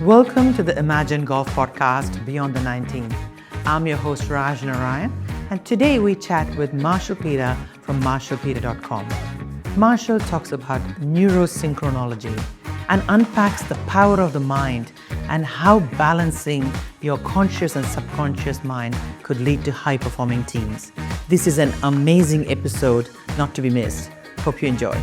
Welcome to the Emajin Golf Podcast Beyond the 19. I'm your host Raj Narayan, and today we chat with Marshall Peter from marshallpeter.com. Marshall talks about Neuro Synchronology and unpacks the power of the mind and how balancing your conscious and subconscious mind could lead to high-performing teams. This is an amazing episode not to be missed. Hope you enjoy.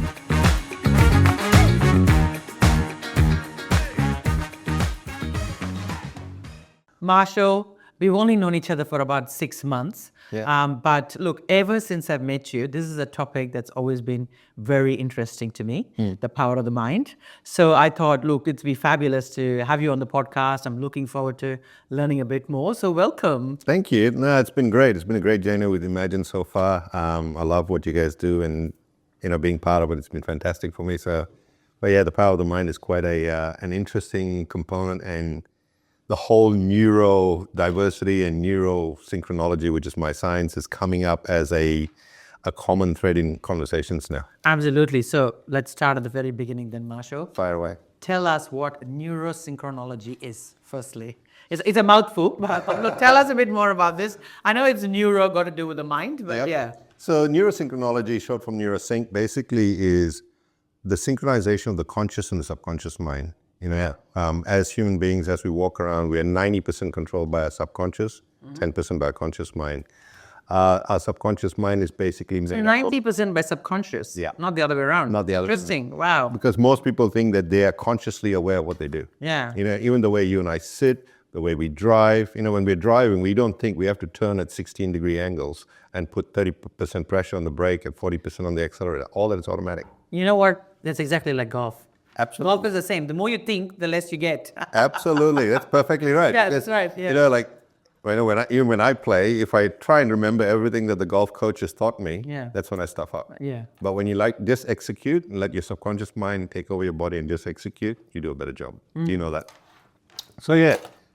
Marshall, we've only known each other for about 6 months. But look, ever since I've met you, this is a topic that's always been very interesting to me, the power of the mind. So I thought, look, it'd be fabulous to have you on the podcast. I'm looking forward to learning a bit more. So welcome. Thank you. No, it's been great. It's been a great journey with Emajin so far. I love what you guys do, and being part of it, it's been fantastic for me. So, but yeah, the power of the mind is quite an interesting component, and the whole neurodiversity and neuro synchronology, which is my science, is coming up as a common thread in conversations now. Absolutely. So let's start at the very beginning then, Marshall. Fire away. Tell us what Neuro Synchronology is, firstly. It's a mouthful, but look, tell us a bit more about this. I know it's neuro, got to do with the mind, but yeah. So Neuro Synchronology, short from neurosync, basically is the synchronization of the conscious and the subconscious mind. As human beings, as we walk around, we are 90% controlled by our subconscious, 10% by our conscious mind. Our subconscious mind is basically... So 90% by subconscious, not the other way around. Not the other way. Interesting, wow. Because most people think that they are consciously aware of what they do. Yeah. Even the way you and I sit, the way we drive, when we're driving, we don't think we have to turn at 16-degree angles and put 30% pressure on the brake and 40% on the accelerator. All that is automatic. You know what? That's exactly like golf. Absolutely. Golf is the same. The more you think, the less you get. Absolutely. That's perfectly right. Yeah, that's right. Yeah. When I play, if I try and remember everything that the golf coach has taught me, that's when I stuff up. Yeah. But when you just execute and let your subconscious mind take over your body and just execute, you do a better job. You know that.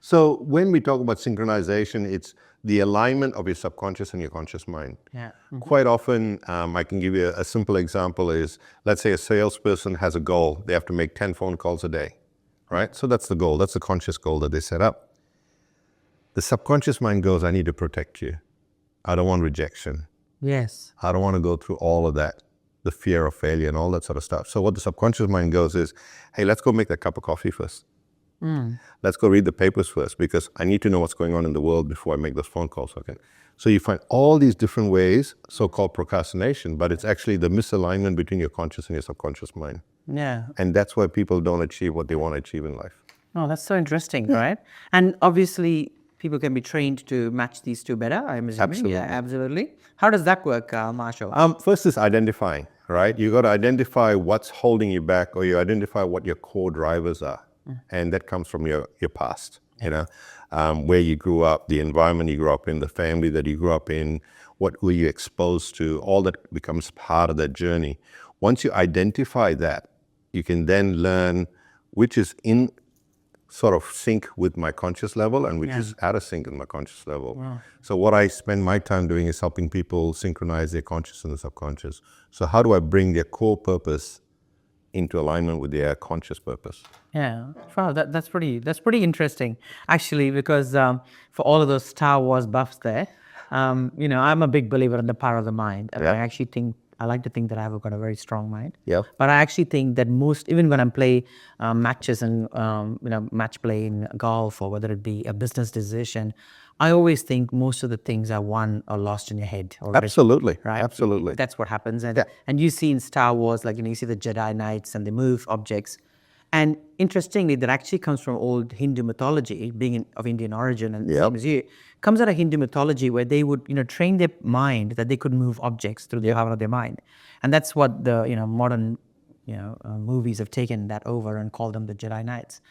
So when we talk about synchronization, it's the alignment of your subconscious and your conscious mind. Yeah. Quite often, I can give you a simple example is, let's say a salesperson has a goal. They have to make 10 phone calls a day, right? So that's the goal. That's the conscious goal that they set up. The subconscious mind goes, I need to protect you. I don't want rejection. Yes. I don't want to go through all of that, the fear of failure and all that sort of stuff. So what the subconscious mind goes is, hey, let's go make that cup of coffee first. Let's go read the papers first, because I need to know what's going on in the world before I make those phone calls. Okay. So you find all these different ways, so-called procrastination, but it's actually the misalignment between your conscious and your subconscious mind. Yeah. And that's why people don't achieve what they want to achieve in life. Oh, that's so interesting, right? And obviously, people can be trained to match these two better, I'm assuming. Absolutely. Yeah, absolutely. How does that work, Marshall? First is identifying, right? You got to identify what's holding you back, or you identify what your core drivers are. And that comes from your past, where you grew up, the environment you grew up in, the family that you grew up in, what were you exposed to, all that becomes part of that journey. Once you identify that, you can then learn which is in sort of sync with my conscious level and which is out of sync with my conscious level. Wow. So what I spend my time doing is helping people synchronize their conscious and the subconscious. So how do I bring their core purpose into alignment with their conscious purpose? Yeah, wow, that's pretty interesting, actually, because for all of those Star Wars buffs there, I'm a big believer in the power of the mind, and I like to think that I've got a very strong mind. Yeah. But I actually think that even when I play matches and match play in golf, or whether it be a business decision, I always think most of the things are won or lost in your head. Absolutely. Right? Absolutely. That's what happens. And you see in Star Wars, you see the Jedi Knights and they move objects. And interestingly, that actually comes from old Hindu mythology, being of Indian origin, and same as you, comes out of Hindu mythology where they would, train their mind that they could move objects through the power of their mind. And that's what the, modern, movies have taken that over and called them the Jedi Knights.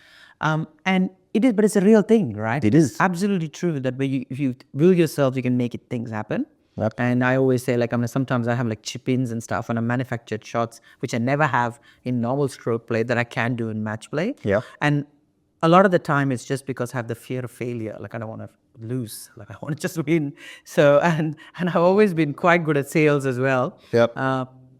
And it is, but it's a real thing, right? It is. Absolutely true that if you will yourself, you can make things happen. Yep. And I always say, sometimes I have chip-ins and stuff, and I manufactured shots, which I never have in normal stroke play that I can do in match play. Yeah. And a lot of the time, it's just because I have the fear of failure. I don't want to lose. I want to just win. So, and I've always been quite good at sales as well. Yep.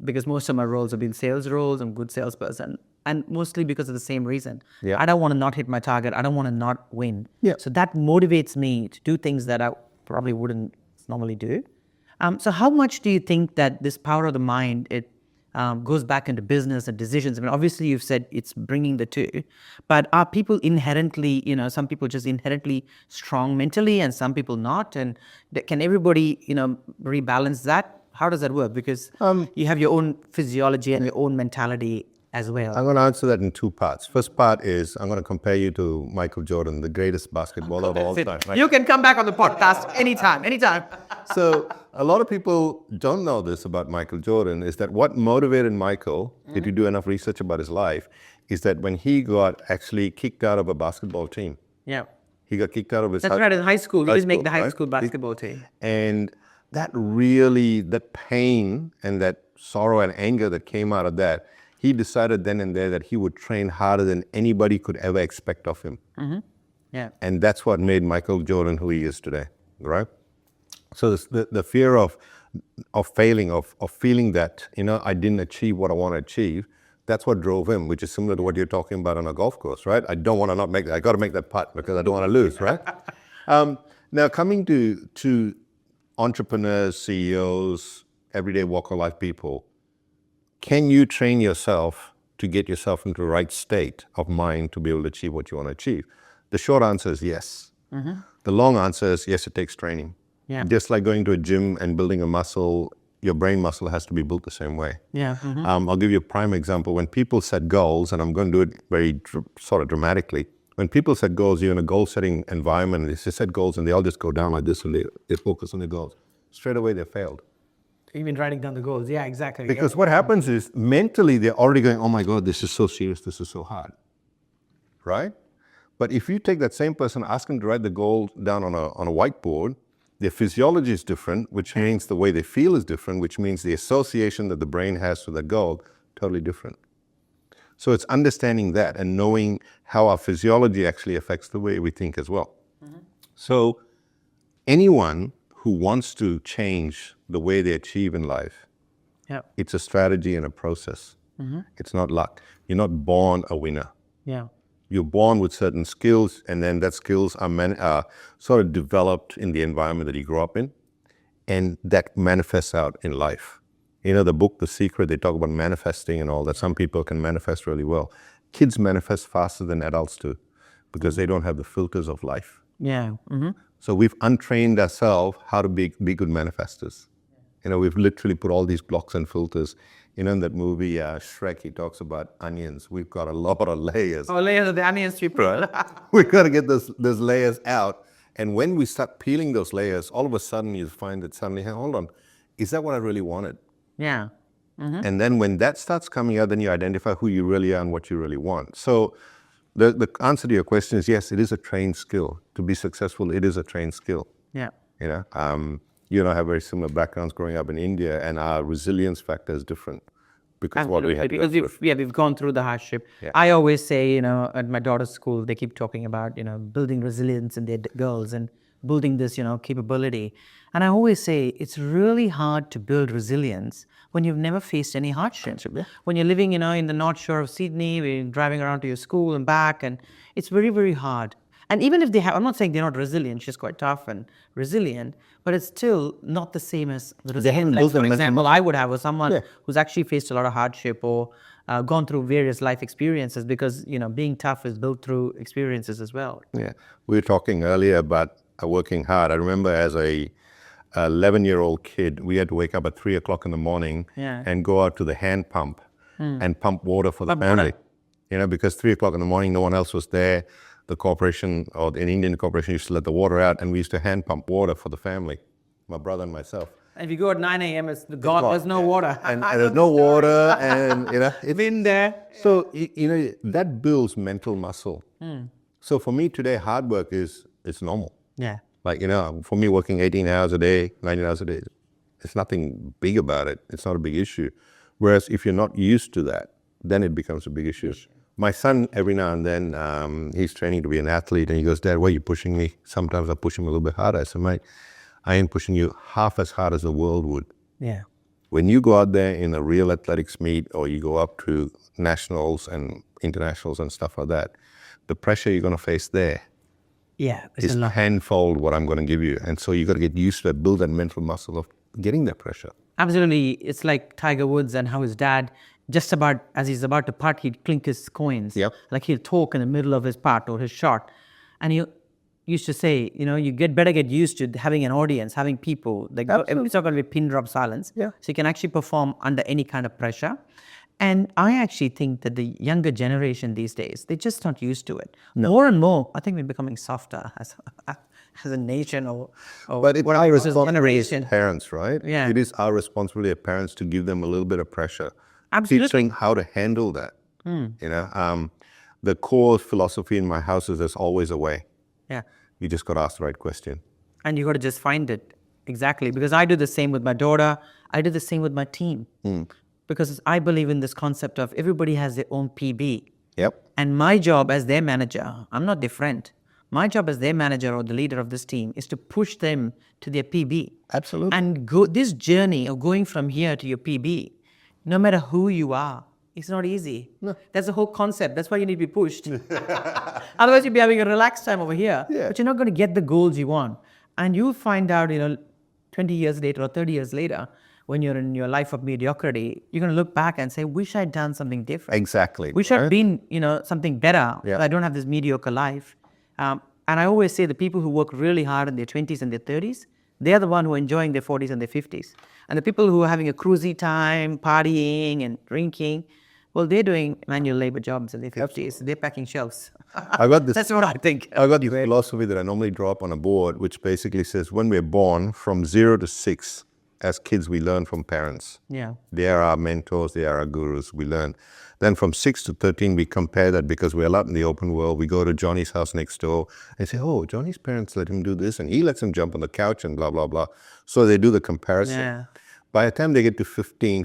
Because most of my roles have been sales roles. I'm a good salesperson. and mostly because of the same reason. Yeah. I don't want to not hit my target. I don't want to not win. Yeah. So that motivates me to do things that I probably wouldn't normally do. So how much do you think that this power of the mind, it goes back into business and decisions? I mean, obviously you've said it's bringing the two, but are people inherently, some people just inherently strong mentally and some people not? And can everybody, rebalance that? How does that work? Because you have your own physiology and your own mentality as well. I'm going to answer that in two parts. First part is I'm going to compare you to Michael Jordan, the greatest basketballer of all time. Right? You can come back on the podcast anytime. So a lot of people don't know this about Michael Jordan, is that what motivated Michael, if you do enough research about his life, is that when he got actually kicked out of a basketball team. Yeah. He got kicked out of his That's right, in high school. He didn't make the high right? school basketball team. And that pain and that sorrow and anger that came out of that, he decided then and there that he would train harder than anybody could ever expect of him. Yeah. And that's what made Michael Jordan who he is today, right? So the fear of failing, of feeling that, I didn't achieve what I want to achieve, that's what drove him, which is similar to what you're talking about on a golf course, right? I don't want to not make that. I got to make that putt because I don't want to lose, right? Now, coming to entrepreneurs, CEOs, everyday walk of life people, can you train yourself to get yourself into the right state of mind to be able to achieve what you want to achieve? The short answer is yes. The long answer is yes, it takes training. Yeah. Just like going to a gym and building a muscle, your brain muscle has to be built the same way. Yeah. I'll give you a prime example. When people set goals, and I'm going to do it very sort of dramatically, when people set goals, you're in a goal-setting environment, and they set goals and they all just go down like this and they focus on their goals. Straight away, they failed. Even writing down the goals. Yeah, exactly. Because what happens is mentally they're already going, oh my God, this is so serious, this is so hard, right? But if you take that same person, ask them to write the goal down on a whiteboard, their physiology is different, which means the way they feel is different, which means the association that the brain has to the goal, totally different. So it's understanding that and knowing how our physiology actually affects the way we think as well. So anyone who wants to change the way they achieve in life, it's a strategy and a process. It's not luck. You're not born a winner. Yeah. You're born with certain skills, and then that skills are sort of developed in the environment that you grow up in, and that manifests out in life. The book, The Secret, they talk about manifesting and all that. Some people can manifest really well. Kids manifest faster than adults do because they don't have the filters of life. Yeah. So we've untrained ourselves how to be good manifestors. We've literally put all these blocks and filters. In that movie, Shrek, he talks about onions. We've got a lot of layers. Oh, layers of the onions, people. We've got to get those layers out. And when we start peeling those layers, all of a sudden you find that suddenly, hey, hold on, is that what I really wanted? Yeah. And then when that starts coming out, then you identify who you really are and what you really want. So the answer to your question is yes, it is a trained skill. To be successful, it is a trained skill. Yeah. You and I have very similar backgrounds growing up in India, and our resilience factor is different because what we had. Because we've gone through the hardship. Yeah. I always say, at my daughter's school, they keep talking about, building resilience in their girls and building this, capability. And I always say it's really hard to build resilience when you've never faced any hardship. Yeah. When you're living, in the North Shore of Sydney, we're driving around to your school and back, and it's very, very hard. And even if they have, I'm not saying they're not resilient, she's quite tough and resilient, but it's still not the same as the resilience, for example, I would have with someone who's actually faced a lot of hardship or gone through various life experiences because, being tough is built through experiences as well. Yeah. We were talking earlier about working hard. I remember as a 11-year-old kid, we had to wake up at 3 o'clock in the morning and go out to the hand pump and pump water for the family. Because 3 o'clock in the morning, no one else was there. The corporation, or an Indian corporation, used to let the water out, and we used to hand pump water for the family, my brother and myself. And if you go at 9 a.m., there's no water. And there's no water, and it's been there. So that builds mental muscle. So for me today, hard work is normal. Yeah. Like for me, working 18 hours a day, 19 hours a day, it's nothing big about it. It's not a big issue. Whereas if you're not used to that, then it becomes a big issue. My son, every now and then, he's training to be an athlete, and he goes, Dad, why are you pushing me? Sometimes I push him a little bit harder. I said, mate, I ain't pushing you half as hard as the world would. Yeah. When you go out there in a real athletics meet or you go up to nationals and internationals and stuff like that, the pressure you're going to face there is tenfold what I'm going to give you. And so you got to get used to it, build that mental muscle of getting that pressure. Absolutely. It's like Tiger Woods and how his dad, just about as he's about to putt, he'd clink his coins. Yep. Like he'll talk in the middle of his putt or his shot. And he used to say, you better get used to having an audience, having people. Like it's not going to be pin drop silence. Yeah. So you can actually perform under any kind of pressure. And I actually think that the younger generation these days, they're just not used to it. No. More and more, I think we're becoming softer as a nation but it's our responsibility as parents, right? Yeah. It is our responsibility as parents to give them a little bit of pressure. Absolutely. Teaching how to handle that. The core philosophy in my house is there's always a way. Yeah. You just got to ask the right question. And you got to just find it. Exactly. Because I do the same with my daughter. I do the same with my team. Because I believe in this concept of everybody has their own PB. Yep. And my job as their manager, I'm not different. My job as their manager or the leader of this team is to push them to their PB. Absolutely. And this journey of going from here to your PB, no matter who you are, it's not easy. No. That's the whole concept. That's why you need to be pushed. Otherwise, you'll be having a relaxed time over here, but you're not going to get the goals you want. And you'll find out, 20 years later or 30 years later, when you're in your life of mediocrity, you're going to look back and say, wish I'd done something different. Exactly. Wish I'd been, something better. Yeah. So I don't have this mediocre life. And I always say the people who work really hard in their 20s and their 30s, they're the one who are enjoying their 40s and their 50s. And the people who are having a cruisy time, partying and drinking, well, they're doing manual labor jobs in their 50s. Absolutely. They're packing shelves. That's what I think. I got this philosophy that I normally draw up on a board, which basically says when we're born, from 0 to 6, as kids, we learn from parents. Yeah. They are our mentors. They are our gurus. We learn. Then from 6 to 13, we compare that because we're out in the open world. We go to Johnny's house next door and say, oh, Johnny's parents let him do this and he lets him jump on the couch and blah, blah, blah. So they do the comparison. Yeah. By the time they get to 15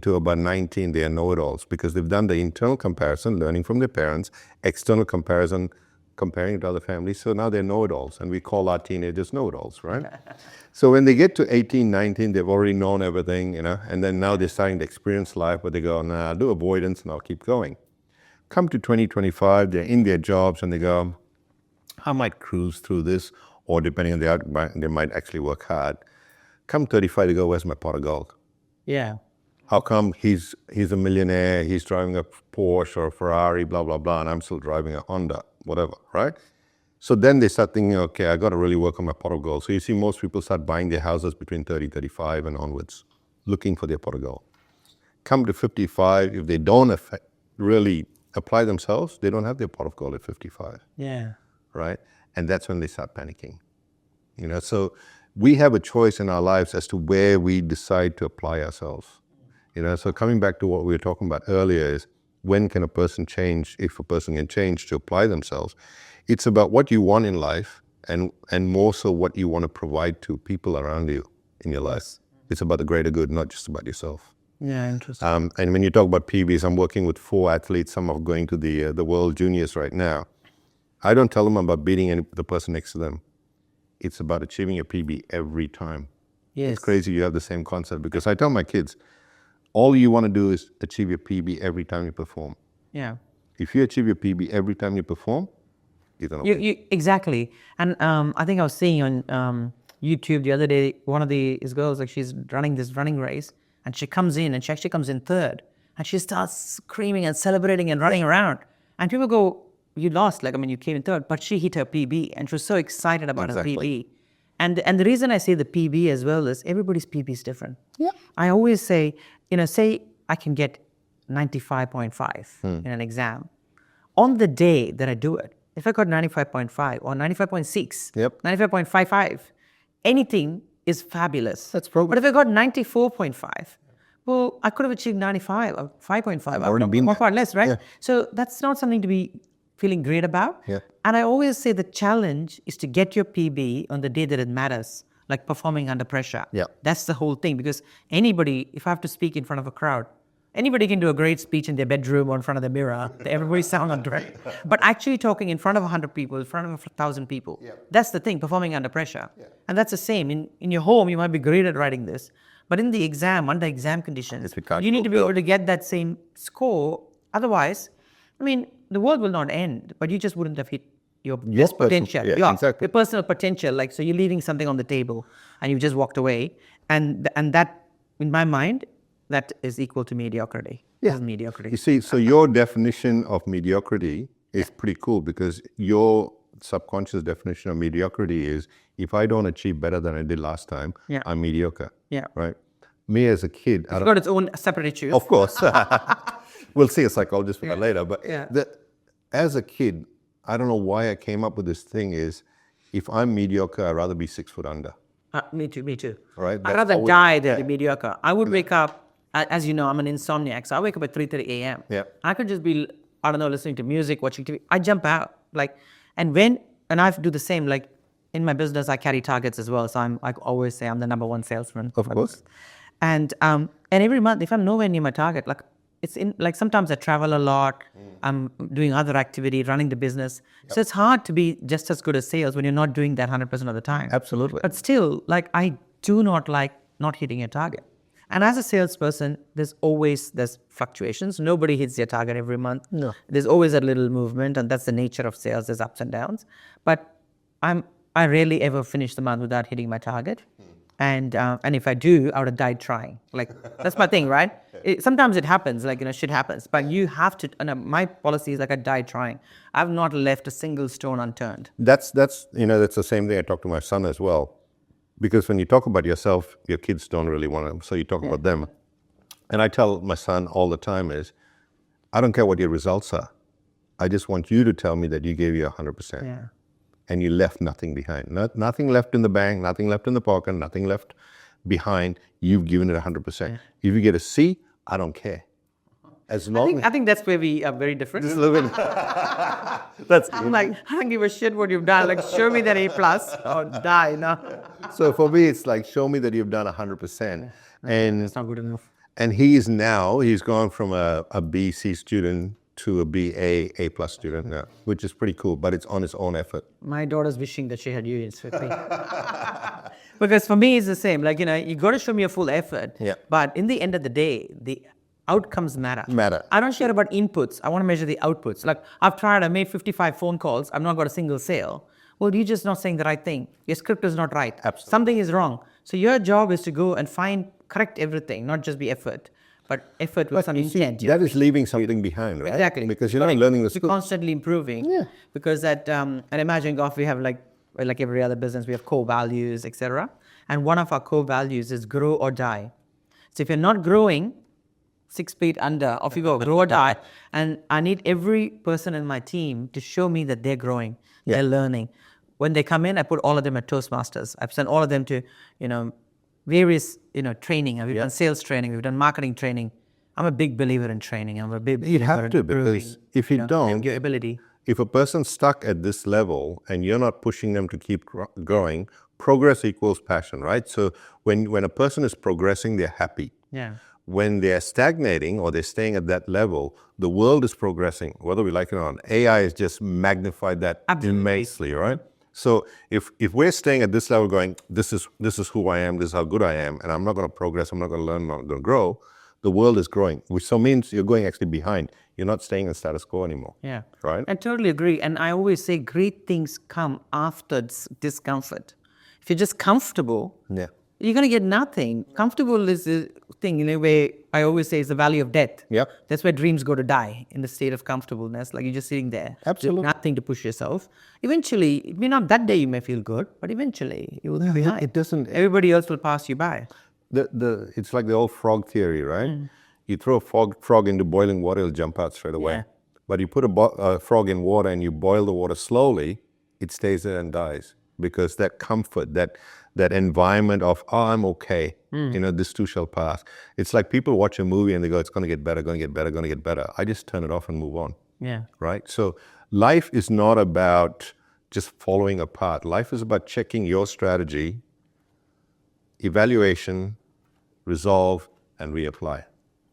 to about 19, they are know-it-alls because they've done the internal comparison, learning from their parents, external comparison, comparing to other families. So now they're know-it-alls, and we call our teenagers know-it-alls, right? So when they get to 18, 19, they've already known everything, and then now they're starting to experience life, but they go, nah, I'll do avoidance and I'll keep going. Come to 2025, they're in their jobs and they go, I might cruise through this, or depending on the outcome, they might actually work hard. Come 35, they go, where's my pot of gold? Yeah. How come he's a millionaire, he's driving a Porsche or a Ferrari, blah, blah, blah, and I'm still driving a Honda, whatever, right? So then they start thinking, okay, I got to really work on my pot of gold. So you see most people start buying their houses between 30, 35 and onwards, looking for their pot of gold. Come to 55, if they don't really apply themselves, they don't have their pot of gold at 55. Yeah. Right? And that's when they start panicking. So we have a choice in our lives as to where we decide to apply ourselves. So coming back to what we were talking about earlier is, when can a person change, if a person can change to apply themselves? It's about what you want in life and more so what you want to provide to people around you in your life. It's about the greater good, not just about yourself. Yeah, interesting. And when you talk about PBs, I'm working with 4 athletes. Some are going to the World Juniors right now. I don't tell them about beating the person next to them. It's about achieving a PB every time. Yes. It's crazy you have the same concept, because I tell my kids, all you want to do is achieve your PB every time you perform. Yeah. If you achieve your PB every time you perform, you're going to win. Exactly. And I think I was seeing on YouTube the other day, one of his girls, like she's running this running race, and she comes in, and she actually comes in third, and she starts screaming and celebrating and running around. And people go, you lost, you came in third, but she hit her PB, and she was so excited about her PB. And the reason I say the PB as well is everybody's PB is different. Yeah. I always say, say I can get 95.5 in an exam. On the day that I do it, if I got 95.5 or 95.6, 95.55, anything is fabulous. That's progress. But if I got 94.5, well, I could have achieved 95 or 5.5. Already been more far less, right? Yeah. So that's not something to be feeling great about. Yeah. And I always say the challenge is to get your PB on the day that it matters, like performing under pressure. Yeah. That's the whole thing, because anybody, if I have to speak in front of a crowd, anybody can do a great speech in their bedroom or in front of the mirror. Everybody sound on track. But actually talking in front of 100 people, in front of 1,000 people, that's the thing, performing under pressure. Yeah. And that's the same. In your home, you might be great at writing this, But in the exam, under exam conditions, Yes, we can't you need to be fulfill. able to get that same score. Otherwise, I mean, the world will not end, but you just wouldn't have hit your best potential. yeah, exactly. Your personal potential. Like, so you're leaving something on the table and you just walked away. And that, in my mind, that is equal to mediocrity. Yeah. This is mediocrity. You see, so your definition of mediocrity is pretty cool, because your subconscious definition of mediocrity is, if I don't achieve better than I did last time, Yeah. I'm mediocre. Yeah. Right? Me as a kid, It's got its own separate issues. of course, we'll see a psychologist for that later. But Yeah. as a kid, I don't know why I came up with this thing is, if I'm mediocre, I'd rather be 6 foot under. Me too. All right? I'd That's rather always- die than be mediocre. I would wake up, as you know, I'm an insomniac, so I wake up at 3:30 a.m. Yeah. I could just be, I don't know, listening to music, watching TV. I jump out, and I do the same. Like in my business, I carry targets as well. So I always say I'm the number one salesman. Of course. And every month, if I'm nowhere near my target, sometimes I travel a lot. I'm doing other activity, running the business. So it's hard to be just as good as sales when you're not doing that 100% of the time. Absolutely. But still, I do not like not hitting a target. And as a salesperson, there's fluctuations. Nobody hits their target every month. No. There's always a little movement, and that's the nature of sales. There's ups and downs. But I rarely ever finish the month without hitting my target. And if I do, I would have died trying. That's my thing, right? Sometimes it happens, shit happens. But you have to, my policy is I died trying. I've not left a single stone unturned. That's that's the same thing I talk to my son as well. Because when you talk about yourself, your kids don't really want to, so you talk about them. And I tell my son all the time is, I don't care what your results are. I just want you to tell me that you gave you 100%. Yeah. And you left nothing behind. Nothing left in the bank, nothing left in the pocket, nothing left behind. You've given it 100%. If you get a C, I don't care. As long I think that's where we are very different. as... That's I'm I don't give a shit what you've done. Show me that A+ or die. No, So for me, it's show me that you've done 100%. And it's not good enough. And he's gone from a B, C student to a B, A+ student now, which is pretty cool, but it's on his own effort. My daughter's wishing that she had you with me. Because for me, it's the same. You got to show me a full effort. Yeah. But in the end of the day, the outcomes matter. I don't care about inputs. I want to measure the outputs. I made 55 phone calls. I've not got a single sale. Well, you're just not saying the right thing. Your script is not right. Absolutely. Something is wrong. So your job is to go and correct everything, not just be effort, but effort with some intent. That is leaving something behind, right? Exactly. Because you're not learning the You're constantly improving. Yeah. Because at Emajin Golf, we have like every other business, we have core values, etc. And one of our core values is grow or die. So if you're not growing, 6 feet under, off you go, grow or die. And I need every person in my team to show me that they're growing, they're learning. When they come in, I put all of them at Toastmasters. I've sent all of them to, various, training. We've done sales training, we've done marketing training. I'm a big believer in training. I'm a big believer You have in to, improving, because if you don't, your ability. if a person's stuck at this level and you're not pushing them to keep growing, progress equals passion, right? So when a person is progressing, they're happy. Yeah. When they're stagnating or they're staying at that level, the world is progressing, whether we like it or not. AI has just magnified that immensely, right? So if we're staying at this level going, this is who I am, this is how good I am, and I'm not going to progress, I'm not going to learn, I'm not going to grow, the world is growing, which so means you're going actually behind. You're not staying in status quo anymore. Yeah. Right? I totally agree. And I always say great things come after discomfort. If you're just comfortable, Yeah. you're going to get nothing. Comfortable is the thing, in a way, I always say is the valley of death. Yep. That's where dreams go to die, in the state of comfortableness. You're just sitting there. Absolutely. Nothing to push yourself. Eventually, it may not, that day you may feel good, but eventually you will be behind. It doesn't... Everybody else will pass you by. It's like the old frog theory, right? You throw a frog into boiling water, it'll jump out straight away. Yeah. But you put a frog in water and you boil the water slowly, it stays there and dies. Because that comfort, that environment of, oh, I'm okay, this too shall pass. It's like people watch a movie and they go, it's going to get better, going to get better, going to get better. I just turn it off and move on. Yeah. Right? So life is not about just following a path. Life is about checking your strategy, evaluation, resolve, and reapply.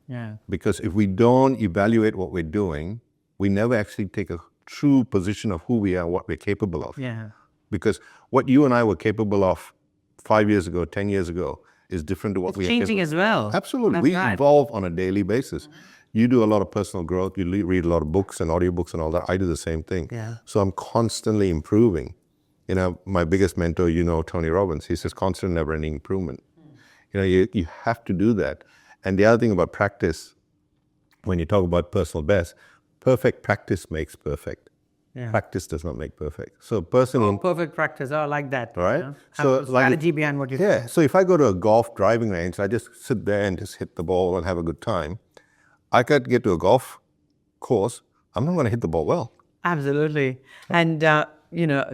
Yeah. Because if we don't evaluate what we're doing, we never actually take a true position of who we are, what we're capable of. Yeah. Because what you and I were capable of 5 years ago, 10 years ago, is different to what It's we changing as well. Absolutely. That's We right. evolve on a daily basis. You do a lot of personal growth. You read a lot of books and audiobooks and all that. I do the same thing. Yeah. So I'm constantly improving. My biggest mentor, Tony Robbins, he says constant, never-ending improvement. You have to do that. And the other thing about practice, when you talk about personal best, perfect practice makes perfect. Yeah. Practice does not make perfect. So personal, Perfect practice. I like that. right? Have So a strategy behind what you yeah. So if I go to a golf driving range, I just sit there and just hit the ball and have a good time. I could get to a golf course. I'm not going to hit the ball well. Absolutely. And,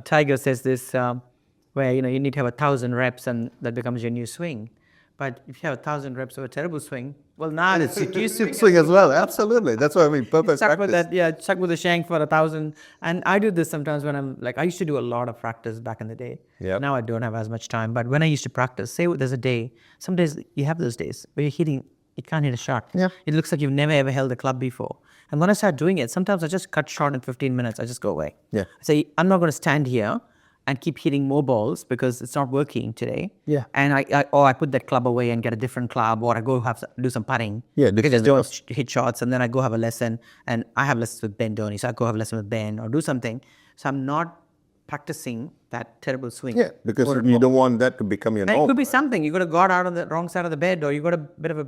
Tiger says this, where, you need to have 1,000 reps and that becomes your new swing. But if you have 1,000 reps of a terrible swing, well, now it's your new Swing as well. Absolutely. That's what I mean. Perfect stuck practice. with that, stuck with the shank for 1,000. And I do this sometimes when I'm like, I used to do a lot of practice back in the day. Yep. Now I don't have as much time. But when I used to practice, say there's a day, some days you have those days where you can't hit a shot. Yeah. It looks like you've never ever held a club before. And when I start doing it, sometimes I just cut short in 15 minutes. I just go away. Yeah. I say, I'm not going to stand here and keep hitting more balls because it's not working today. Yeah. And I put that club away and get a different club, or I go do some putting. Yeah, Because because don't hit shots, and then I go have a lesson, and I have lessons with Ben Dhoni, so I go have a lesson with Ben or do something. So I'm not practicing that terrible swing. Yeah, because you don't want that to become your And it norm. could be something. You got a guard out on the wrong side of the bed, or you got a bit of a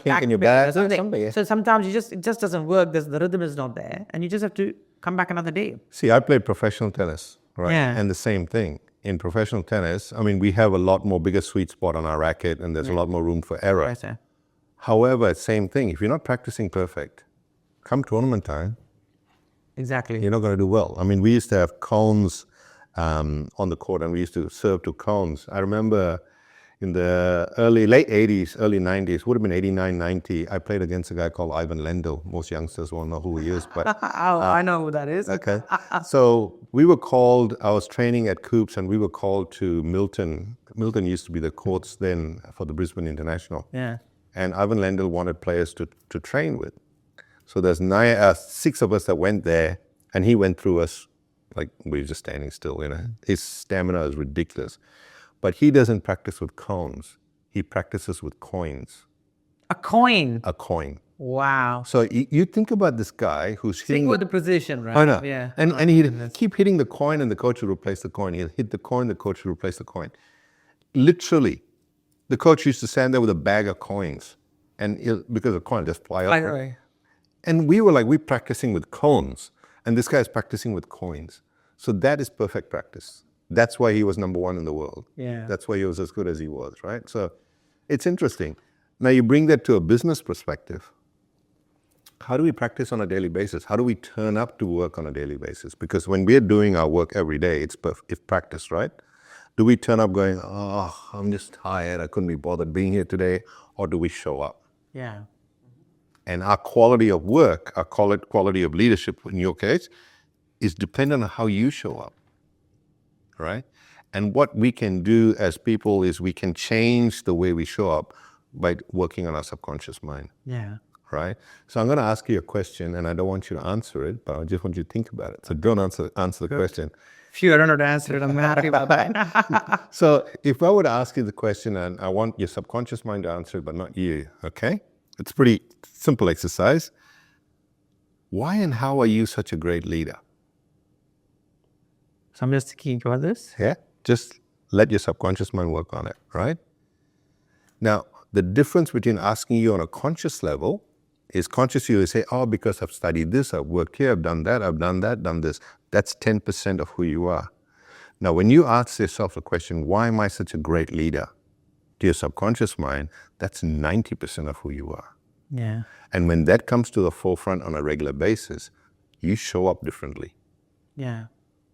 back in your pain back or or something. something, yeah. So sometimes it just doesn't work. The rhythm is not there, and you just have to come back another day. See, I played professional tennis, right? Yeah. And the same thing. In professional tennis, I mean, we have a lot more bigger sweet spot on our racket and there's a lot more room for error. Right, sir. However, same thing. If you're not practicing perfect, come tournament time, Exactly. you're not going to do well. I mean, we used to have cones on the court and we used to serve to cones. I remember in the late 80s, early 90s, would have been 89, 90, I played against a guy called Ivan Lendl. Most youngsters won't know who he is, but I know who that is. okay. So we were called, I was training at Coops and we were called to Milton. Milton used to be the courts then for the Brisbane International. Yeah. And Ivan Lendl wanted players to train with. So there's 6 of us that went there and he went through us like we were just standing still, His stamina is ridiculous. But he doesn't practice with cones. He practices with coins. A coin. A coin. Wow. So you think about this guy who's hitting Stick with the precision, right? I know. Yeah. And he'd keep hitting the coin and the coach would replace the coin. He'll hit the coin, the coach would replace the coin. Literally, the coach used to stand there with a bag of coins. And because the coin just fly up. Right. And we were like, we're practicing with cones. And this guy's practicing with coins. So that is perfect practice. That's why he was number 1 in the world. Yeah. That's why he was as good as he was, right? So it's interesting. Now you bring that to a business perspective. How do we practice on a daily basis? How do we turn up to work on a daily basis? Because when we're doing our work every day, it's practice, right? Do we turn up going, oh, I'm just tired, I couldn't be bothered being here today? Or do we show up? Yeah. And our quality of work, our quality of leadership in your case, is dependent on how you show up, right? And what we can do as people is we can change the way we show up by working on our subconscious mind. Yeah. Right? So I'm going to ask you a question, and I don't want you to answer it, but I just want you to think about it. So don't answer the question. Phew, I don't know how to answer it. I'm happy about that. So if I were to ask you the question, and I want your subconscious mind to answer it, but not you, okay? It's a pretty simple exercise. Why and how are you such a great leader? So I'm just thinking about this. Yeah? Just let your subconscious mind work on it, right? Now, the difference between asking you on a conscious level is conscious you say, oh, because I've studied this, I've worked here, I've done that, done this. That's 10% of who you are. Now, when you ask yourself the question, why am I such a great leader? To your subconscious mind, that's 90% of who you are. Yeah. And when that comes to the forefront on a regular basis, you show up differently, Yeah.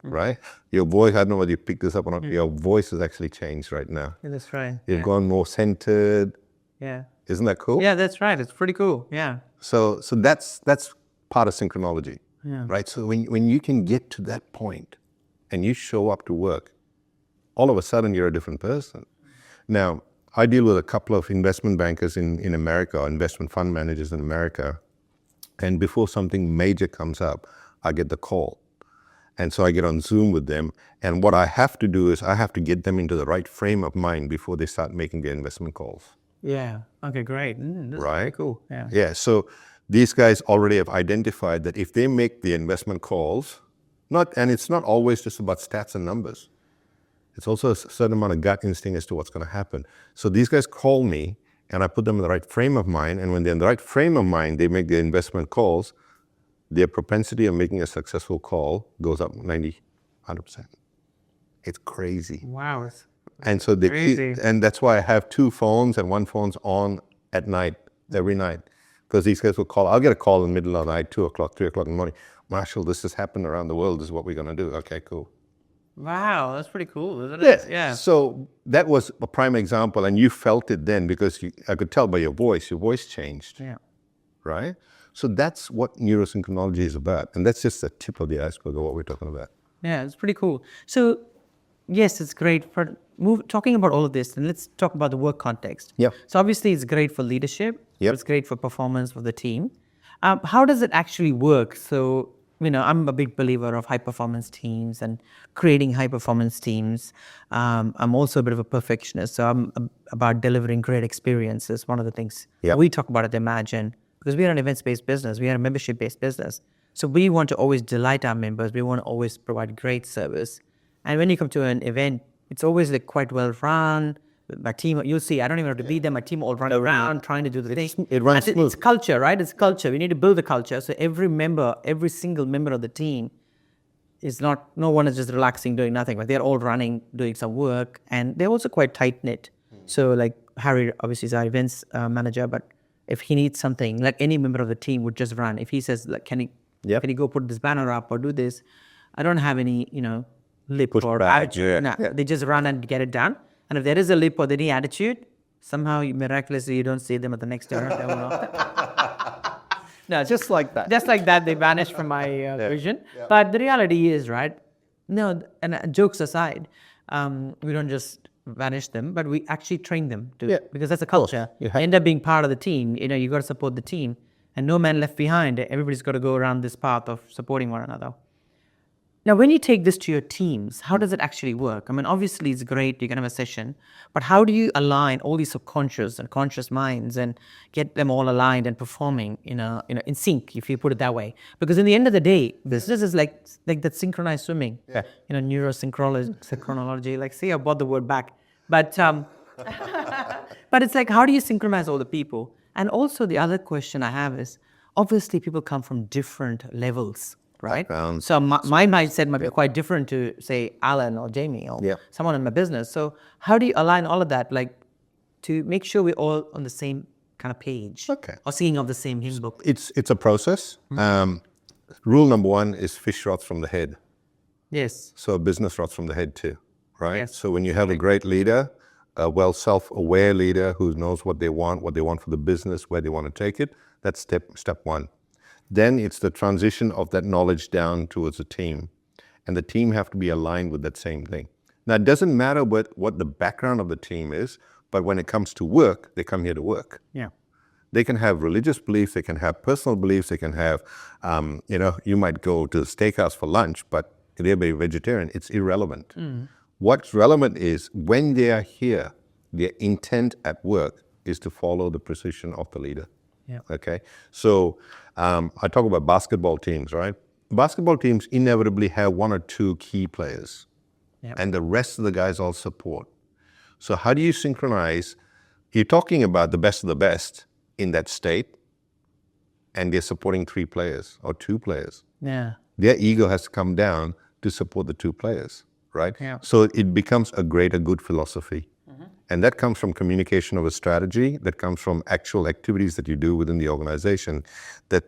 right? Your voice, I don't know whether you picked this up or not, your voice has actually changed right now. Yeah, that's right. You've gone more centered. Yeah. Isn't that cool? Yeah, that's right. It's pretty cool. Yeah. So that's part of synchronology, Yeah. right? So when you can get to that point and you show up to work, all of a sudden you're a different person. Now, I deal with a couple of investment bankers in America, or investment fund managers in America, and before something major comes up, I get the call. And so I get on Zoom with them. And what I have to do is I have to get them into the right frame of mind before they start making their investment calls. Yeah. Okay, great. That's Right? very cool. Yeah. Yeah. So these guys already have identified that if they make the investment calls, and it's not always just about stats and numbers. It's also a certain amount of gut instinct as to what's going to happen. So these guys call me and I put them in the right frame of mind. And when they're in the right frame of mind, they make their investment calls. Their propensity of making a successful call goes up 90, 100%. It's crazy. Wow. And so Crazy. and that's why I have 2 phones and one phone's on at night, every night. Because these guys will call. I'll get a call in the middle of the night, 2 o'clock, 3 o'clock in the morning. Marshall, this has happened around the world. This is what we're going to do. Okay, cool. Wow, that's pretty cool, isn't it? Yeah. So that was a prime example. And you felt it then because I could tell by your voice changed. Yeah. Right? So that's what Neuro Synchronology is about. And that's just the tip of the iceberg of what we're talking about. Yeah, it's pretty cool. So, yes, it's great for talking about all of this. And let's talk about the work context. Yeah. So, obviously, it's great for leadership. Yep. It's great for performance for the team. How does it actually work? So, I'm a big believer of high performance teams and creating high performance teams. I'm also a bit of a perfectionist. So, I'm about delivering great experiences. One of the things we talk about at Emajin, because we are an events-based business, we are a membership-based business. So we want to always delight our members. We want to always provide great service. And when you come to an event, it's always like quite well run. My team, you'll see, I don't even have to be there. My team all run around trying to do the thing. It runs smooth. It's culture, right? It's culture. We need to build the culture. So every single member of the team is no one is just relaxing, doing nothing, but they're all running, doing some work. And they're also quite tight-knit. So like Harry, obviously, is our events manager, but if he needs something, like any member of the team would just run. If he says, like, can he go put this banner up or do this? I don't have any, lip Push or back, attitude. yeah. No, they just run and get it done. And if there is a lip or any attitude, somehow miraculously you don't see them at the next dinner. No, Just like that. Just like that, they vanish from my vision. Yeah. But the reality is, right? No, and jokes aside, we don't just vanish them, but we actually train them to, because that's a culture. You end up being part of the team. You got to support the team, and no man left behind. Everybody's got to go around this path of supporting one another. Now, when you take this to your teams, how does it actually work? I mean, obviously it's great, you can have a session, but how do you align all these subconscious and conscious minds and get them all aligned and performing, in sync, if you put it that way? Because in the end of the day, business is like that synchronized swimming. Yeah. Neuro synchronology. Like, see, I brought the word back. But but it's like, how do you synchronize all the people? And also the other question I have is, obviously people come from different levels. Right? Backgrounds. So my mindset might be quite different to, say, Alan or Jamie or someone in my business. So how do you align all of that, like, to make sure we're all on the same kind of page? Okay. Or singing of the same hymn book? It's a process. Rule number 1 is fish rots from the head. Yes. So business rots from the head too, right? Yes. So when you have a great leader, a self-aware leader who knows what they want for the business, where they want to take it, that's step 1. Then it's the transition of that knowledge down towards the team. And the team have to be aligned with that same thing. Now, it doesn't matter what the background of the team is, but when it comes to work, they come here to work. Yeah. They can have religious beliefs, they can have personal beliefs, they can have, you might go to the steakhouse for lunch, but they'll be vegetarian. It's irrelevant. What's relevant is when they are here, their intent at work is to follow the precision of the leader. Yeah. Okay. So I talk about basketball teams, right? Basketball teams inevitably have 1 or 2 key players, and the rest of the guys all support. So how do you synchronize? You're talking about the best of the best in that state, and they're supporting 3 players or 2 players. Yeah. Their ego has to come down to support the 2 players, right? Yeah. So it becomes a greater good philosophy. And that comes from communication of a strategy, that comes from actual activities that you do within the organization that,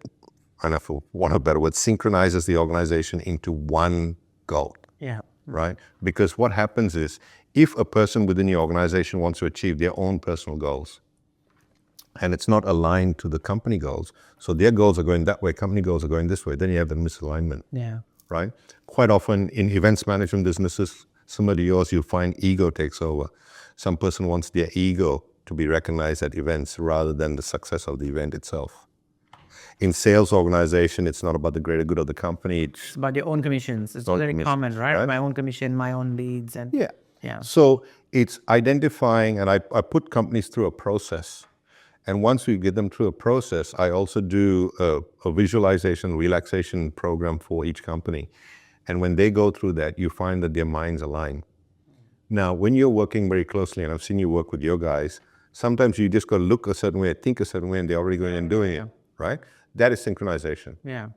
I don't know, for want of a better word, synchronizes the organization into one goal. Yeah. Right? Because what happens is, if a person within the organization wants to achieve their own personal goals, and it's not aligned to the company goals, so their goals are going that way, company goals are going this way, then you have the misalignment. Yeah. Right? Quite often in events management businesses, similar to yours, you'll find ego takes over. Some person wants their ego to be recognized at events rather than the success of the event itself. In sales organization, it's not about the greater good of the company. It's about your own commissions. It's own very commission, common, right? right? My own commission, my own leads, and yeah. So it's identifying, and I put companies through a process. And once we get them through a process, I also do a visualization, relaxation program for each company. And when they go through that, you find that their minds align. Now, when you're working very closely, and I've seen you work with your guys, sometimes you just got to look a certain way, think a certain way, and they're already going and doing it, right? That is synchronization. Yeah.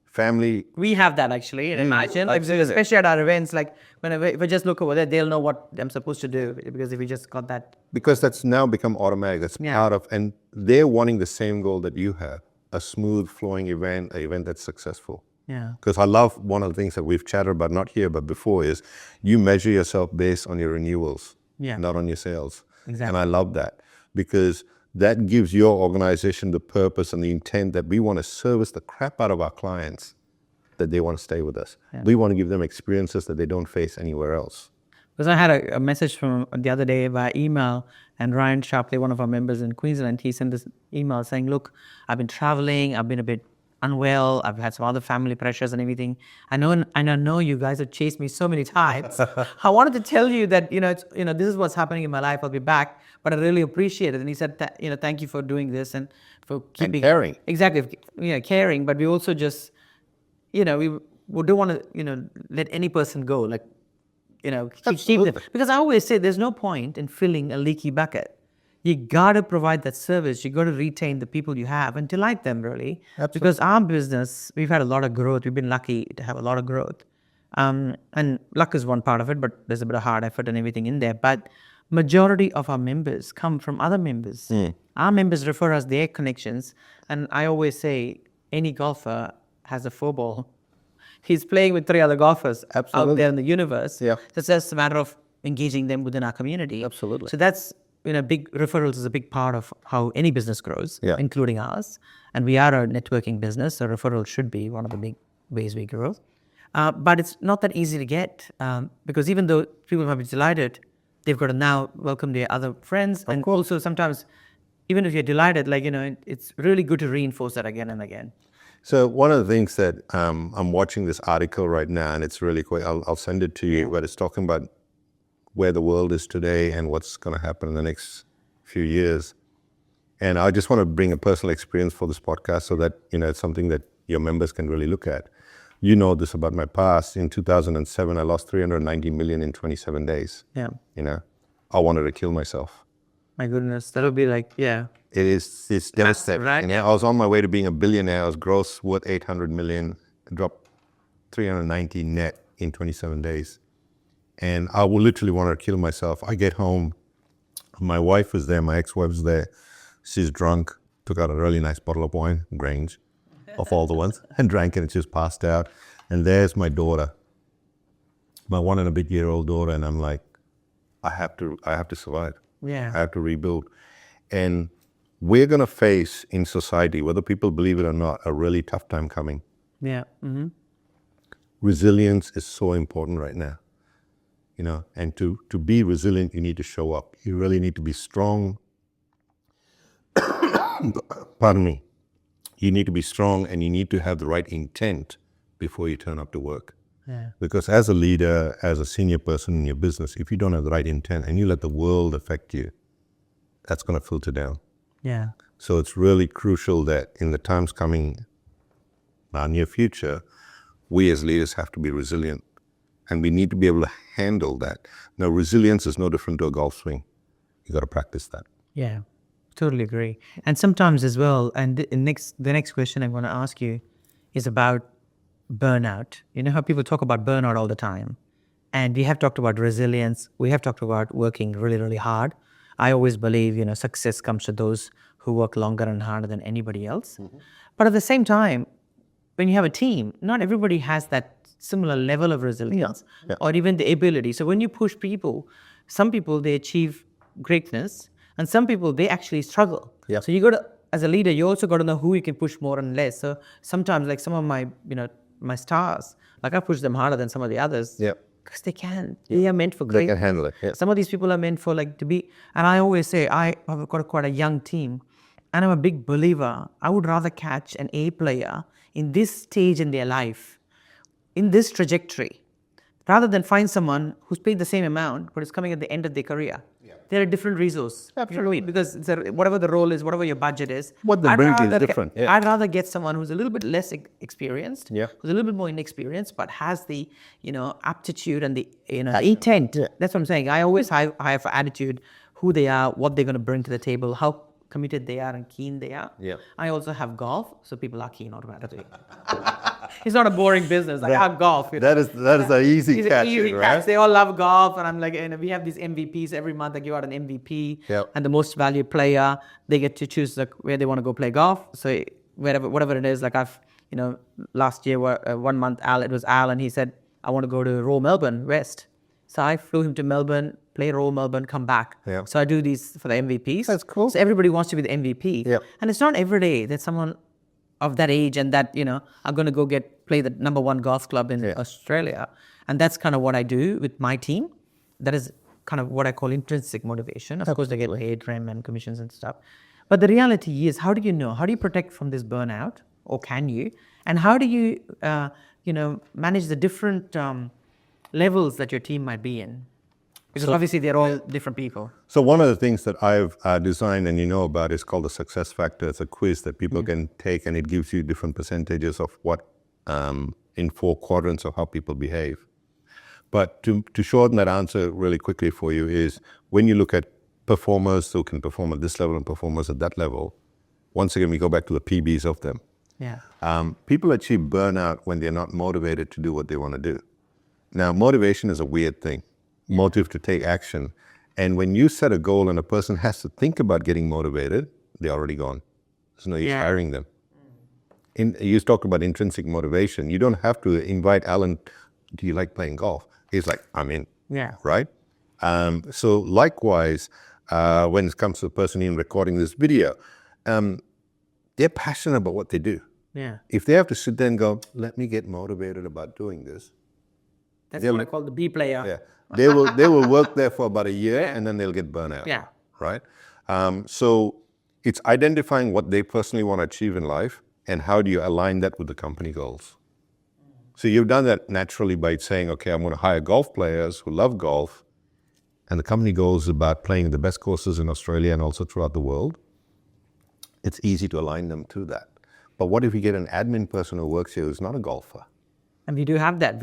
Family. We have that actually in Emajin, I've seen it. especially at our events. Like if I just look over there, they'll know what I'm supposed to do because if we just got that. Because that's now become automatic. That's part of, and they're wanting the same goal that you have, a smooth flowing event, an event that's successful. Yeah. Because I love one of the things that we've chatted about, not here, but before, is you measure yourself based on your renewals, not on your sales. Exactly. And I love that because that gives your organization the purpose and the intent that we want to service the crap out of our clients, that they want to stay with us. Yeah. We want to give them experiences that they don't face anywhere else. Because I had a message from the other day via email, and Ryan Sharpley, one of our members in Queensland, he sent this email saying, look, I've been traveling, I've been a bit unwell, I've had some other family pressures and everything. I know you guys have chased me so many times. I wanted to tell you that, this is what's happening in my life, I'll be back, but I really appreciate it. And he said, thank you for doing this and for keeping... And caring. Exactly, caring, but we also just, we don't want to, let any person go, keep them. Because I always say there's no point in filling a leaky bucket. You got to provide that service. You got to retain the people you have and delight them, really. Absolutely. Because our business, we've had a lot of growth. We've been lucky to have a lot of growth. And luck is one part of it, but there's a bit of hard effort and everything in there. But majority of our members come from other members. Our members refer us their connections. And I always say, any golfer has a 4-ball. He's playing with 3 other golfers out there in the universe. Yeah. So it's just a matter of engaging them within our community. Absolutely. So that's, big referrals is a big part of how any business grows, including ours. And we are a networking business, so referrals should be one of the big ways we grow. But it's not that easy to get because even though people might be delighted, they've got to now welcome their other friends. And also sometimes, even if you're delighted, it's really good to reinforce that again and again. So one of the things that I'm watching this article right now, and it's really quick, I'll send it to you, but it's talking about where the world is today and what's going to happen in the next few years. And I just want to bring a personal experience for this podcast so that, it's something that your members can really look at. You know this about my past. In 2007, I lost 390 million in 27 days. Yeah. I wanted to kill myself. My goodness, that would be it's devastating. Right. I was on my way to being a billionaire. I was gross worth 800 million, dropped 390 net in 27 days. And I will literally want to kill myself. I get home, my wife was there, my ex-wife was there. She's drunk, took out a really nice bottle of wine, Grange, of all the ones, and drank it and just passed out. And there's my daughter, my 1-and-a-bit-year-old daughter, and I'm like, I have to survive. Yeah. I have to rebuild. And we're going to face in society, whether people believe it or not, a really tough time coming. Yeah. Mm-hmm. Resilience is so important right now. And to be resilient, you need to show up. You really need to be strong. Pardon me. You need to be strong and you need to have the right intent before you turn up to work. Yeah. Because as a leader, as a senior person in your business, if you don't have the right intent and you let the world affect you, that's going to filter down. Yeah. So it's really crucial that in the times coming, our near future, we as leaders have to be resilient. And we need to be able to handle that. Now, resilience is no different to a golf swing. You got to practice that. Yeah, totally agree. And sometimes as well, and the next question I'm going to ask you is about burnout. You know how people talk about burnout all the time? And we have talked about resilience. We have talked about working really, really hard. I always believe, success comes to those who work longer and harder than anybody else. Mm-hmm. But at the same time, when you have a team, not everybody has that similar level of resilience or even the ability. So when you push people, some people, they achieve greatness and some people, they actually struggle. Yeah. So you got to, as a leader, you also got to know who you can push more and less. So sometimes some of my, my stars, I push them harder than some of the others. Yeah. Because they can. Yeah. They are meant for great. They can handle it. Yeah. Some of these people are meant for to be, and I always say, I've got quite a young team. and I'm a big believer, I would rather catch an A player in this stage in their life, in this trajectory, rather than find someone who's paid the same amount but is coming at the end of their career. Yeah. They're a different resource. Absolutely. Because whatever the role is, whatever your budget is, What they bring is different. Yeah. I'd rather get someone who's a little bit less experienced, Yeah. who's a little bit more inexperienced, but has the aptitude and the intent. Yeah. That's what I'm saying. I always have attitude, who they are, what they're going to bring to the table, how committed they are and keen they are. Yeah. I also have golf, so people are keen automatically. It's not a boring business. Like, I have golf. That is an easy catch, right? They all love golf, and I'm like, we have these MVPs every month. I give out an MVP, Yep. and the most valued player, they get to choose where they want to go play golf. So whatever it is, like last year, 1 month, it was Al, and he said, I want to go to Royal Melbourne West. So I flew him to Melbourne, play Royal Melbourne, come back. Yep. So I do these for the MVPs. That's cool. So everybody wants to be the MVP. Yep. And it's not every day that someone of that age and that, are going to go play the number one golf club in Australia. And that's kind of what I do with my team. That is kind of what I call intrinsic motivation. Of course, they get paid, rem and commissions and stuff. But the reality is, how do you know? How do you protect from this burnout? Or can you? And how do you, manage the different levels that your team might be in? Because obviously they're all different people. So one of the things that I've designed and about is called the success factor. It's a quiz that people can take, and it gives you different percentages of what in 4 quadrants of how people behave. But to shorten that answer really quickly for you is, when you look at performers who can perform at this level and performers at that level, once again we go back to the PBs of them. Yeah. People achieve burnout when they're not motivated to do what they want to do. Now, motivation is a weird thing. Motive to take action. And when you set a goal and a person has to think about getting motivated, they're already gone. There's no use hiring them. You talked about intrinsic motivation. You don't have to invite Alan, do you like playing golf? He's like, I'm in. Yeah. Right? So likewise, when it comes to the person in recording this video, they're passionate about what they do. Yeah. If they have to sit there and go, let me get motivated about doing this. That's what I call the B player. Yeah. They will work there for about a year and then they'll get burnout. Yeah. Right? So it's identifying what they personally want to achieve in life and how do you align that with the company goals. So you've done that naturally by saying, okay, I'm going to hire golf players who love golf, and the company goals about playing the best courses in Australia and also throughout the world. It's easy to align them to that. But what if you get an admin person who works here who's not a golfer? And we do have that.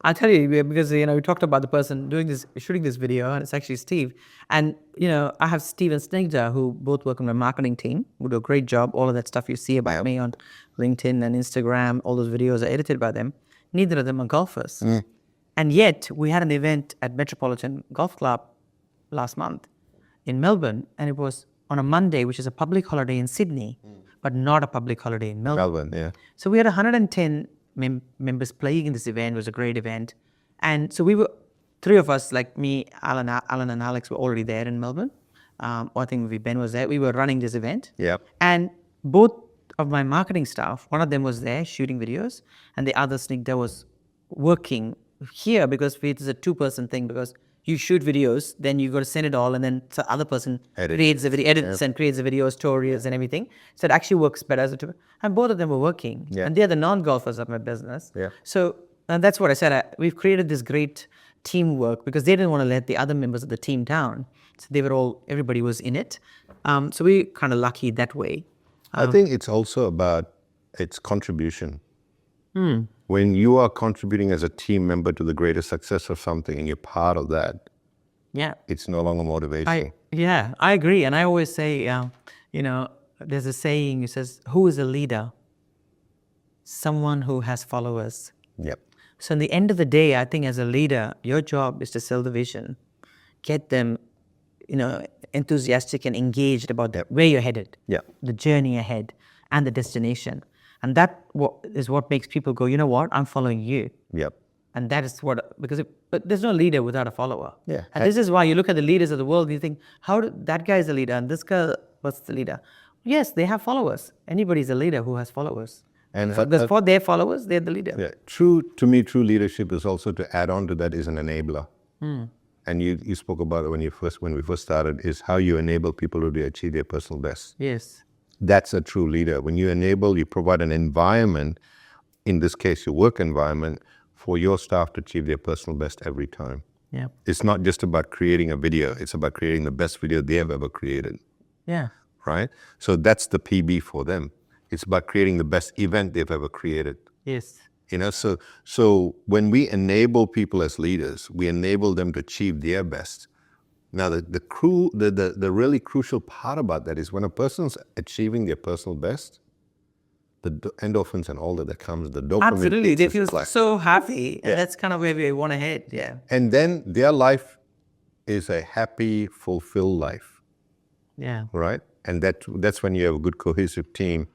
I'll tell you, because we talked about the person shooting this video, and it's actually Steve. And I have Steve and Snigdha, who both work on my marketing team, who do a great job. All of that stuff you see about me on LinkedIn and Instagram, all those videos are edited by them. Neither of them are golfers. And yet, we had an event at Metropolitan Golf Club last month in Melbourne, and it was on a Monday, which is a public holiday in Sydney, but not a public holiday in Melbourne. Yeah. So we had 110 members playing in this event. It was a great event. And so we were, 3 of us, like me, Alan and Alex, were already there in Melbourne. I think maybe Ben was there. We were running this event. Yeah. And both of my marketing staff, one of them was there shooting videos, and the other Snigdha was working here, because it's a 2-person thing, because you shoot videos, then you got to send it all, and then the other person creates the video, edits and creates the video, stories and everything. So it actually works better as a 2. And both of them were working. Yeah. And they're the non-golfers of my business. Yeah. So and that's what I said. We've created this great teamwork because they didn't want to let the other members of the team down. So everybody was in it. So we kind of lucky that way. I think it's also about its contribution. When you are contributing as a team member to the greater success of something and you're part of that, it's no longer motivation. I agree. And I always say, there's a saying, it says, who is a leader? Someone who has followers. Yep. So in the end of the day, I think as a leader, your job is to sell the vision, get them, enthusiastic and engaged about where you're headed, the journey ahead and the destination. And that is what makes people go, you know what, I'm following you. Yep. And that is but there's no leader without a follower. Yeah. And this is why you look at the leaders of the world, you think, that guy is a leader and this guy was the leader. Yes, they have followers. Anybody's a leader who has followers. And for their followers, they're the leader. Yeah. True leadership is also, to add on to that, is an enabler. And you spoke about it when we first started, is how you enable people to achieve their personal best. Yes. That's a true leader. When you enable, you provide an environment, in this case, your work environment, for your staff to achieve their personal best every time. Yeah. It's not just about creating a video. It's about creating the best video they have ever created, Yeah. right? So that's the PB for them. It's about creating the best event they've ever created. Yes. So when we enable people as leaders, we enable them to achieve their best. Now, the really crucial part about that is when a person's achieving their personal best, the endorphins and all that comes, the dopamine. Absolutely. They hits feel is like- so happy. And that's kind of where we want to head. Yeah. And then their life is a happy, fulfilled life, Yeah. right? And that's when you have a good cohesive team.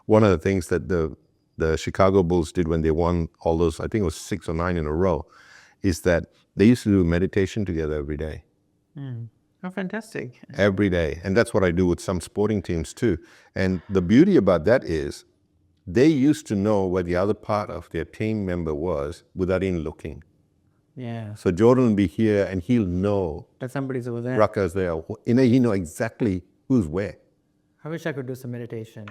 One of the things that the Chicago Bulls did when they won all those, I think it was 6 or 9 in a row, is that they used to do meditation together every day. Oh, fantastic. Every day. And that's what I do with some sporting teams too. And the beauty about that is they used to know where the other part of their team member was without even looking. Yeah. So Jordan will be here and he'll know That somebody's over there. Raka's there. He know exactly who's where. I wish I could do some meditation.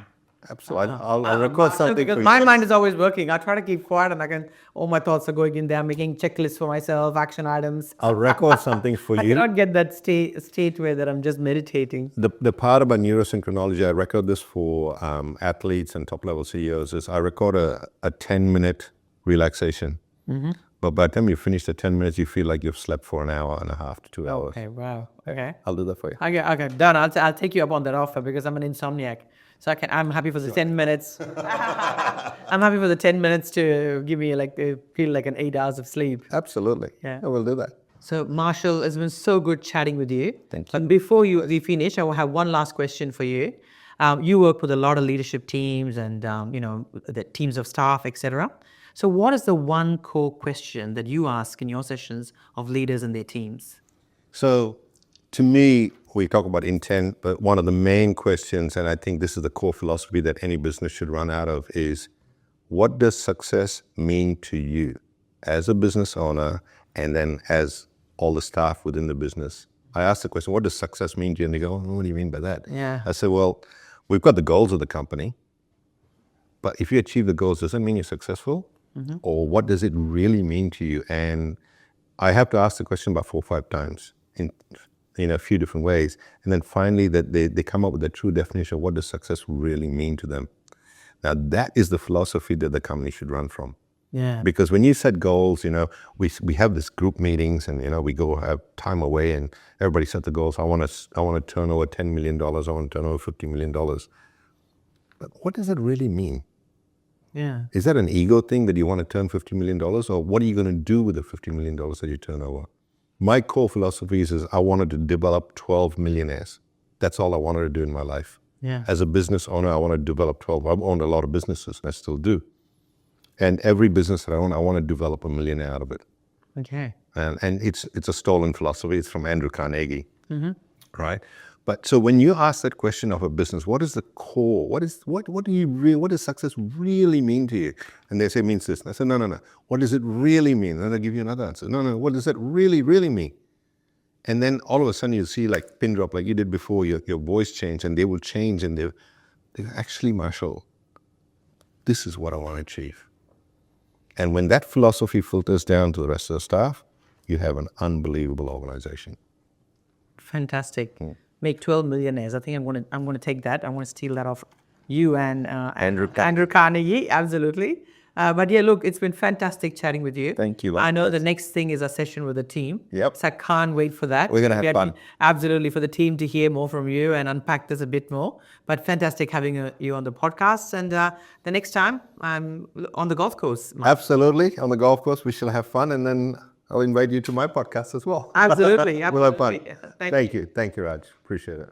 Absolutely. I'll record something Because for my you. mind is always working. I try to keep quiet and all my thoughts are going in there. I'm making checklists for myself, action items. I'll record something for I you. cannot get that state where that I'm just meditating. The part about Neuro Synchronology, I record this for athletes and top-level CEOs, is I record a 10-minute relaxation. Mm-hmm. But by the time you finish the 10 minutes, you feel like you've slept for an hour and a half to 2 hours. Okay, wow. Okay. I'll do that for you. Okay, done. I'll take you up on that offer because I'm an insomniac. So I'm happy for the 10 minutes. I'm happy for the 10 minutes to give me feel like an 8 hours of sleep. Absolutely. Yeah. I will do that. So Marshall, it's been so good chatting with you. Thank you. And before we finish, I will have one last question for you. You work with a lot of leadership teams and the teams of staff, etc. So what is the one core question that you ask in your sessions of leaders and their teams? So to me, we talk about intent, but one of the main questions, and I think this is the core philosophy that any business should run out of, is what does success mean to you as a business owner and then as all the staff within the business? I asked the question, what does success mean to you? And they go, what do you mean by that? Yeah. I said, well, we've got the goals of the company, but if you achieve the goals, does that mean you're successful? Mm-hmm. Or what does it really mean to you? And I have to ask the question about 4 or 5 times in a few different ways. And then finally that they come up with a true definition of what does success really mean to them. Now that is the philosophy that the company should run from. Yeah. Because when you set goals, we have this group meetings and we go have time away and everybody set the goals. I want to turn over $10 million. I want to turn over $50 million. But what does it really mean? Yeah. Is that an ego thing that you want to turn $50 million, or what are you going to do with the $50 million that you turn over? My core philosophy is I wanted to develop 12 millionaires. That's all I wanted to do in my life. Yeah. As a business owner, I want to develop 12. I've owned a lot of businesses, and I still do. And every business that I own, I want to develop a millionaire out of it. Okay. And it's a stolen philosophy. It's from Andrew Carnegie, right? But so when you ask that question of a business, what is the core? What does success really mean to you? And they say it means this. And I said, no. What does it really mean? And then I give you another answer. No. What does that really, really mean? And then all of a sudden you see like pin drop, like you did before, your voice change, and they will change, and they actually, Marshall, this is what I want to achieve. And when that philosophy filters down to the rest of the staff, you have an unbelievable organization. Fantastic. Make 12 millionaires. I think I'm going to take that. I want to steal that off you and Andrew Carnegie. Absolutely. But yeah, look, it's been fantastic chatting with you. Thank you. I know the next thing is a session with the team. Yep. So I can't wait for that. We're going to have fun. Absolutely, for the team to hear more from you and unpack this a bit more. But fantastic having you on the podcast. And the next time I'm on the golf course. Absolutely. On the golf course, we shall have fun. And then I'll invite you to my podcast as well. Absolutely. We'll have fun. Thank you. Thank you, Raj. Appreciate it.